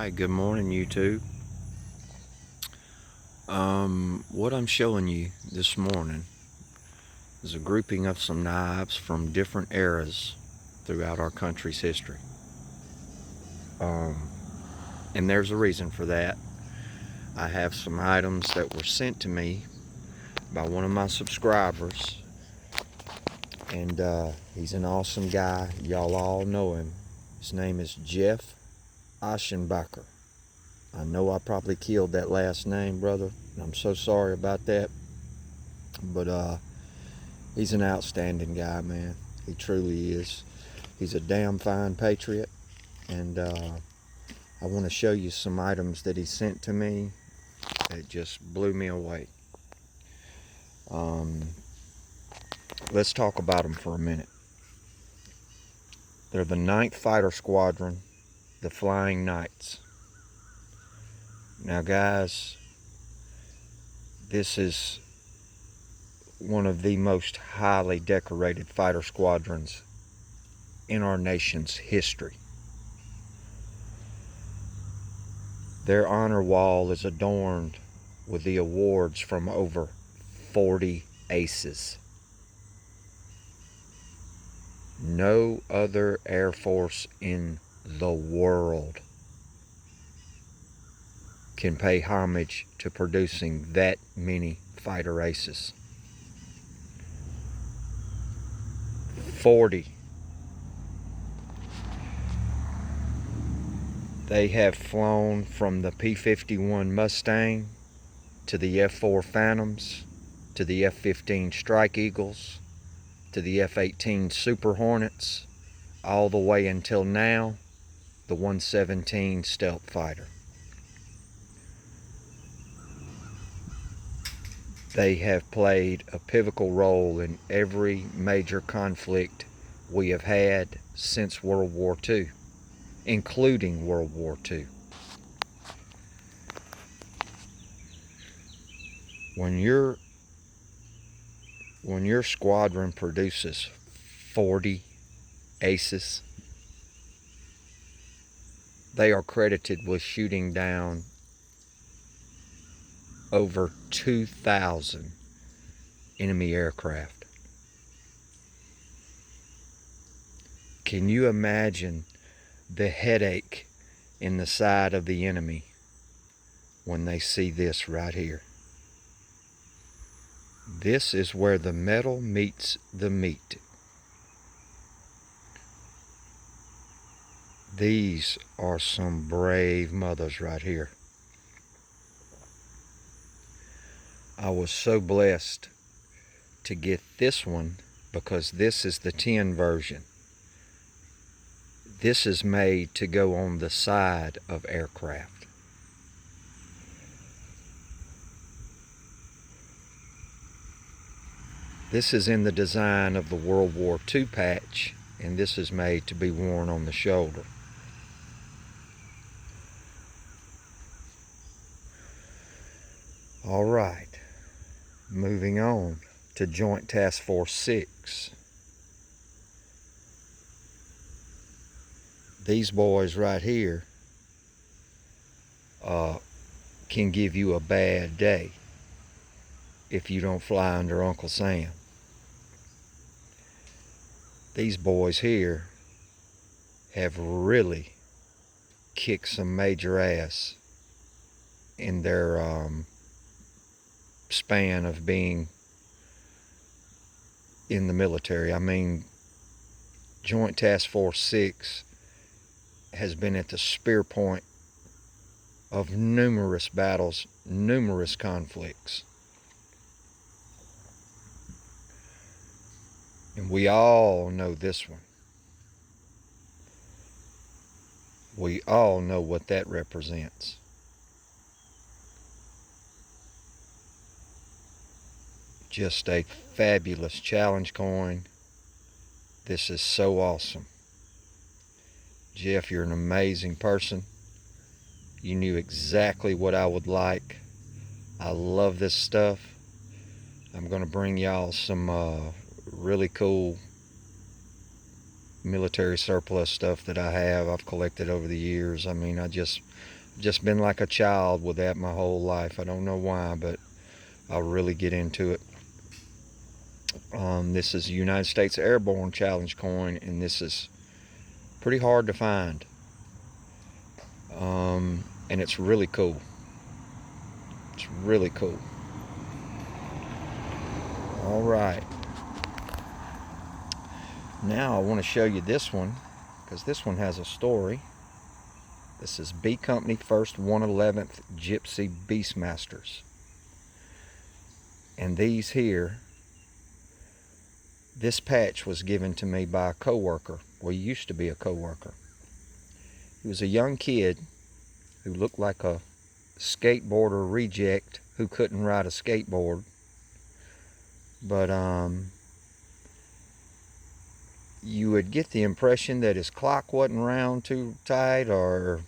Hi, good morning, YouTube. What I'm showing you this morning is a grouping of some knives from different eras throughout our country's history. And there's a reason for that. I have some items that were sent to me by one of my subscribers, and he's an awesome guy. Y'all all know him. His name is Jeff Aschbacker. I know I probably killed that last name, brother, and I'm so sorry about that. But he's an outstanding guy, man. He truly is. He's a damn fine patriot, and I want to show you some items that he sent to me that just blew me away. Let's talk about them for a minute. They're the 9th Fighter Squadron, the Flying Knights. Now, guys, this is one of the most highly decorated fighter squadrons in our nation's history. Their honor wall is adorned with the awards from over 40 aces. No other Air Force in the world can pay homage to producing that many fighter aces. 40. They have flown from the P-51 Mustang to the F-4 Phantoms to the F-15 Strike Eagles to the F-18 Super Hornets, all the way until now, the 117 Stealth Fighter. They have played a pivotal role in every major conflict we have had since World War II, including World War II. When your squadron produces 40 aces, they are credited with shooting down over 2,000 enemy aircraft. Can you imagine the headache in the side of the enemy when they see this right here? This is where the metal meets the meat. These are some brave mothers right here. I was so blessed to get this one because this is the 10 version. This is made to go on the side of aircraft. This is in the design of the World War II patch, and this is made to be worn on the shoulder. All right, moving on to Joint Task Force 6. These boys right here can give you a bad day if you don't fly under Uncle Sam. These boys here have really kicked some major ass in their span of being in the military. I mean, Joint Task Force 6 has been at the spear point of numerous battles, numerous conflicts. And we all know this one. We all know what that represents. Just a fabulous challenge coin. This is so awesome. Jeff, you're an amazing person. You knew exactly what I would like. I love this stuff. I'm going to bring y'all some really cool military surplus stuff that I've collected over the years. I mean, I just been like a child with that my whole life. I don't know why, but I'll really get into it. This is a United States Airborne Challenge coin, and this is pretty hard to find. And it's really cool. It's really cool. All right. Now I want to show you this one, because this one has a story. This is B Company First 111th Gypsy Beastmasters. And these here, this patch was given to me by a coworker. Well, he used to be a coworker. He was a young kid who looked like a skateboarder reject who couldn't ride a skateboard. But you would get the impression that his clock wasn't round too tight, or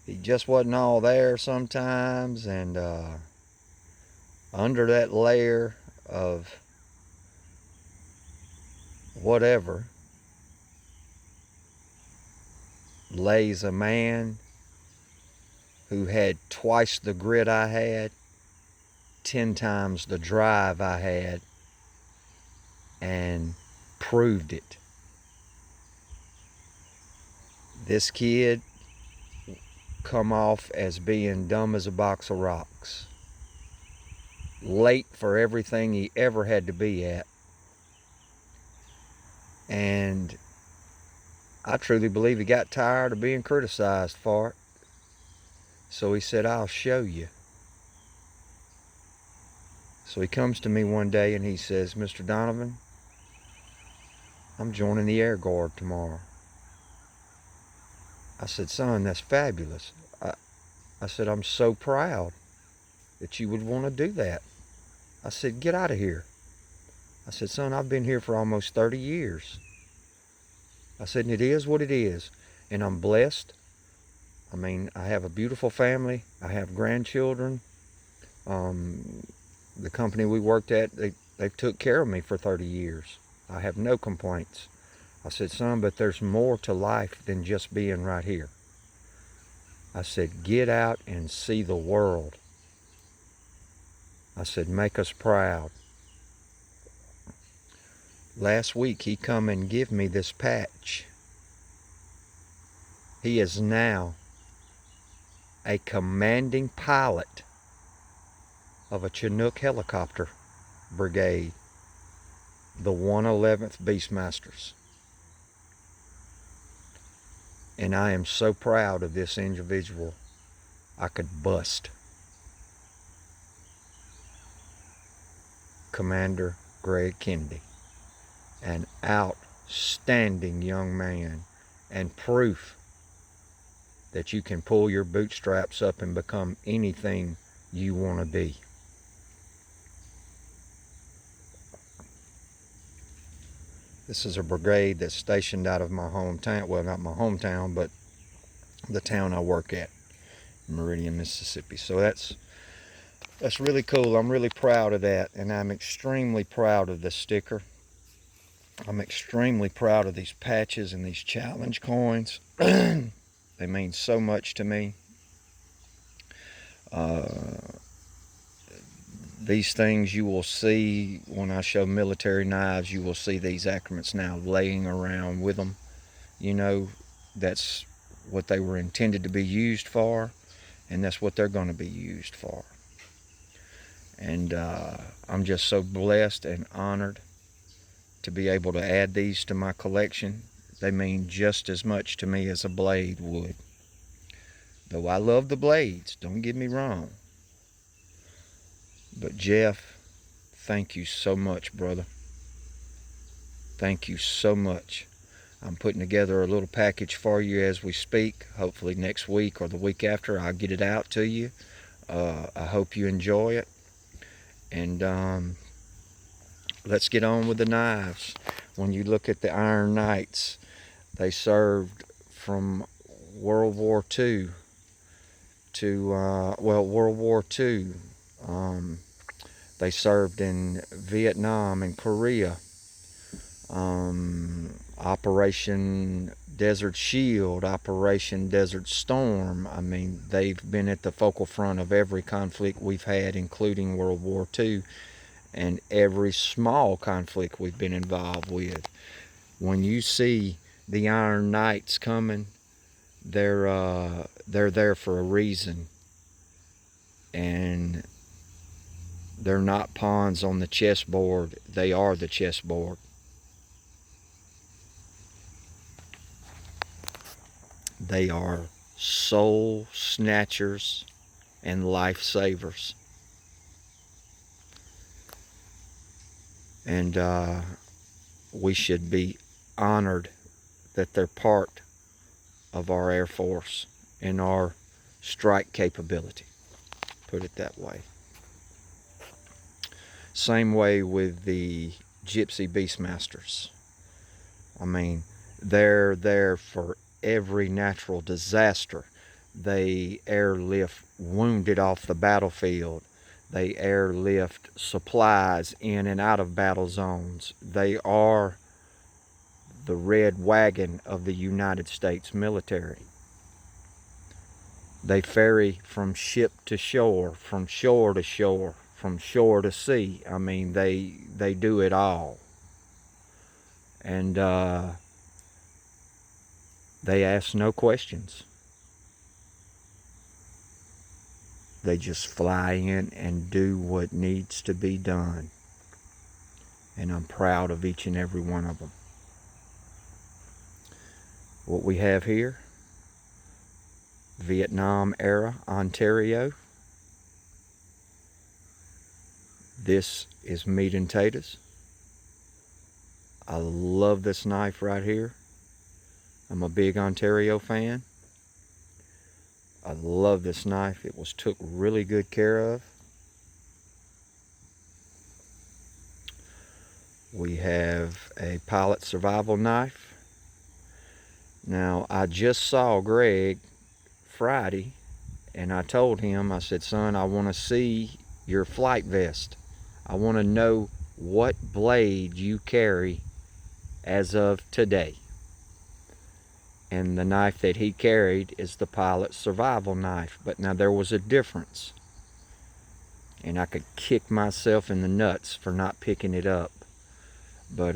he just wasn't all there sometimes. And under that layer of whatever lays a man who had twice the grit I had, 10 times the drive I had, and proved it. This kid come off as being dumb as a box of rocks, late for everything he ever had to be at, and I truly believe he got tired of being criticized for it. So he said, I'll show you. So he comes to me one day and he says, Mr. Donovan, I'm joining the Air Guard tomorrow. I said, son, that's fabulous. I said, I'm so proud that you would want to do that. I said, get out of here. I said, son, I've been here for almost 30 years. I said, and it is what it is. And I'm blessed. I mean, I have a beautiful family. I have grandchildren. The company we worked at, they took care of me for 30 years. I have no complaints. I said, son, but there's more to life than just being right here. I said, get out and see the world. I said, make us proud. Last week, he come and give me this patch. He is now a commanding pilot of a Chinook helicopter brigade, the 111th Beastmasters. And I am so proud of this individual, I could bust. Commander Greg Kennedy, an outstanding young man, and proof that you can pull your bootstraps up and become anything you want to be. This is a brigade that's stationed out of my hometown. Well, not my hometown, but the town I work at, Meridian, Mississippi. So that's really cool. I'm really proud of that, and I'm extremely proud of this sticker. I'm extremely proud of these patches and these challenge coins. They mean so much to me. These things you will see when I show military knives. You will see these accoutrements now laying around with them. You know, that's what they were intended to be used for, and that's what they're going to be used for. And I'm just so blessed and honored to be able to add these to my collection. They mean just as much to me as a blade would. Though I love the blades, don't get me wrong. But Jeff, thank you so much, brother. Thank you so much. I'm putting together a little package for you as we speak. Hopefully next week or the week after, I'll get it out to you. I hope you enjoy it. And let's get on with the knives. When you look at the Iron Knights, they served from World War II to, World War II. They served in Vietnam and Korea. Operation Desert Shield, Operation Desert Storm. I mean, they've been at the focal front of every conflict we've had, including World War II, and every small conflict we've been involved with. When you see the Iron Knights coming, they're there for a reason, and they're not pawns on the chessboard. They are the chessboard. They are soul snatchers and lifesavers. And we should be honored that they're part of our Air Force and our strike capability. Put it that way. Same way with the Gypsy Beastmasters. I mean, they're there for every natural disaster. They airlift wounded off the battlefield. They airlift supplies in and out of battle zones. They are the red wagon of the United States military. They ferry from ship to shore, from shore to shore, from shore to sea. I mean, they do it all. And they ask no questions. They just fly in and do what needs to be done. And I'm proud of each and every one of them. What we have here, Vietnam era Ontario. This is meat and taters. I love this knife right here. I'm a big Ontario fan. I love this knife. It was took really good care of. We have a pilot survival knife. Now, I just saw Greg Friday, and I told him, I said, son, I want to see your flight vest. I want to know what blade you carry as of today. And the knife that he carried is the pilot survival knife. But now there was a difference. And I could kick myself in the nuts for not picking it up. But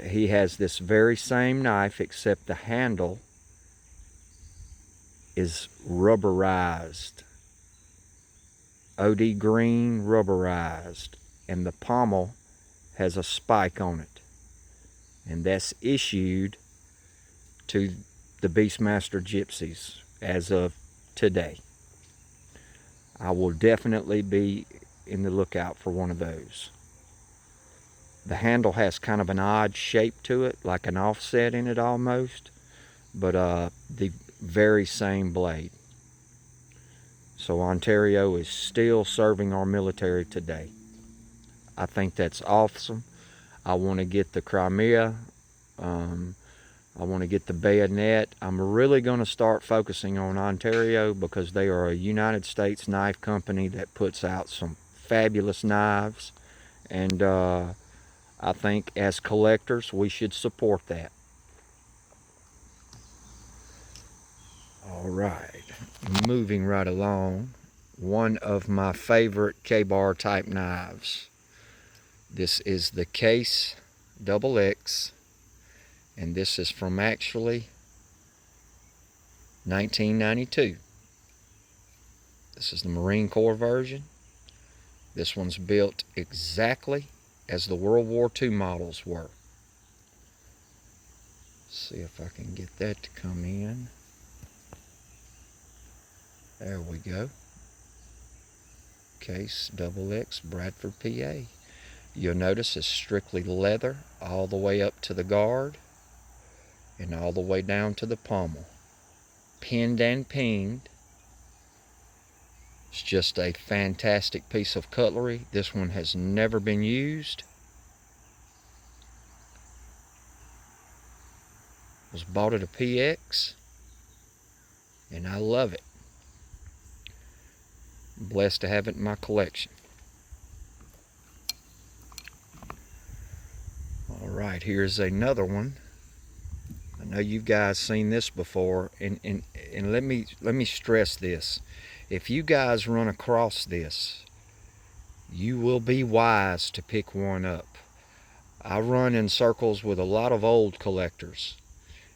he has this very same knife, except the handle is rubberized. OD green rubberized. And the pommel has a spike on it. And that's issued to the Beastmaster Gypsies as of today. I will definitely be in the lookout for one of those. The handle has kind of an odd shape to it, like an offset in it almost, but the very same blade. So Ontario is still serving our military today. I think that's awesome. I want to get the Crimea. I want to get the bayonet. I'm really going to start focusing on Ontario because they are a United States knife company that puts out some fabulous knives. And I think as collectors, we should support that. All right, moving right along. One of my favorite K-bar type knives. This is the Case XX. And this is from actually 1992. This is the Marine Corps version. This one's built exactly as the World War II models were. Let's see if I can get that to come in. There we go. Case XX, Bradford, PA. You'll notice it's strictly leather all the way up to the guard and all the way down to the pommel. Pinned and pinged. It's just a fantastic piece of cutlery. This one has never been used. Was bought at a PX, and I love it. I'm blessed to have it in my collection. All right, here's another one I know you guys seen this before, and let me stress this. If you guys run across this, you will be wise to pick one up. I run in circles with a lot of old collectors,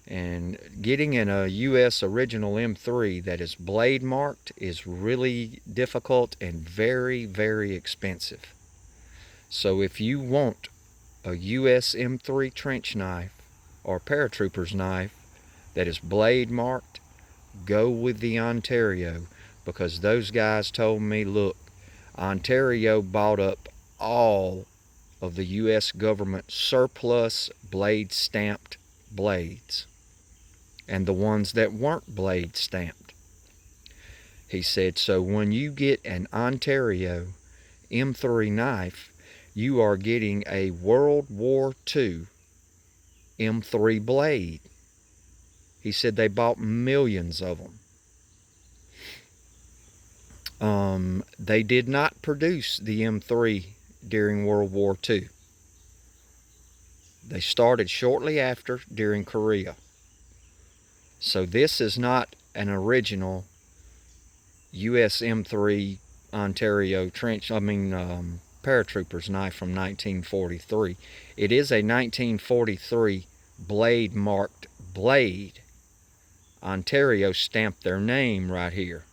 and getting in a US original M3 that is blade marked is really difficult and very, very expensive. So if you want a US M3 trench knife or paratrooper's knife that is blade marked, go with the Ontario, because those guys told me, look, Ontario bought up all of the US government surplus blade stamped blades and the ones that weren't blade stamped. He said, so when you get an Ontario M3 knife, you are getting a World War II M3 blade. He said they bought millions of them. They did not produce the M3 during World War II. They started shortly after during Korea. So this is not an original US M3 Ontario paratrooper's knife from 1943. It is a 1943 blade marked blade. Ontario stamped their name right here.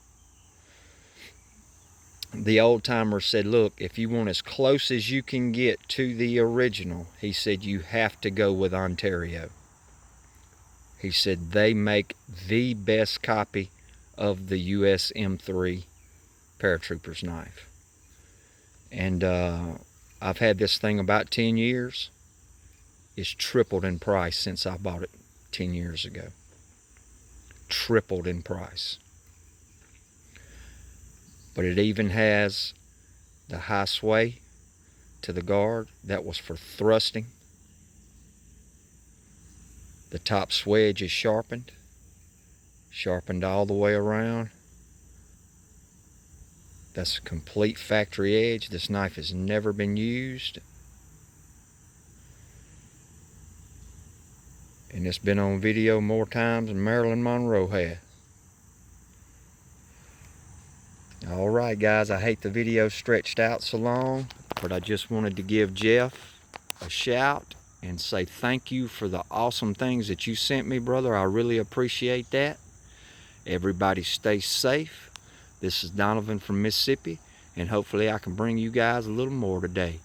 The old timer said, look, if you want as close as you can get to the original, he said, you have to go with Ontario. He said they make the best copy of the US M3 paratrooper's knife. And I've had this thing about 10 years. It's tripled in price since I bought it 10 years ago. Tripled in price. But it even has the high sway to the guard. That was for thrusting. The top swedge is sharpened all the way around. That's a complete factory edge. This knife has never been used. And it's been on video more times than Marilyn Monroe had. Alright guys, I hate the video stretched out so long, but I just wanted to give Jeff a shout and say thank you for the awesome things that you sent me, brother. I really appreciate that. Everybody stay safe. This is Donovan from Mississippi, and hopefully I can bring you guys a little more today.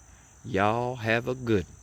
Y'all have a good one.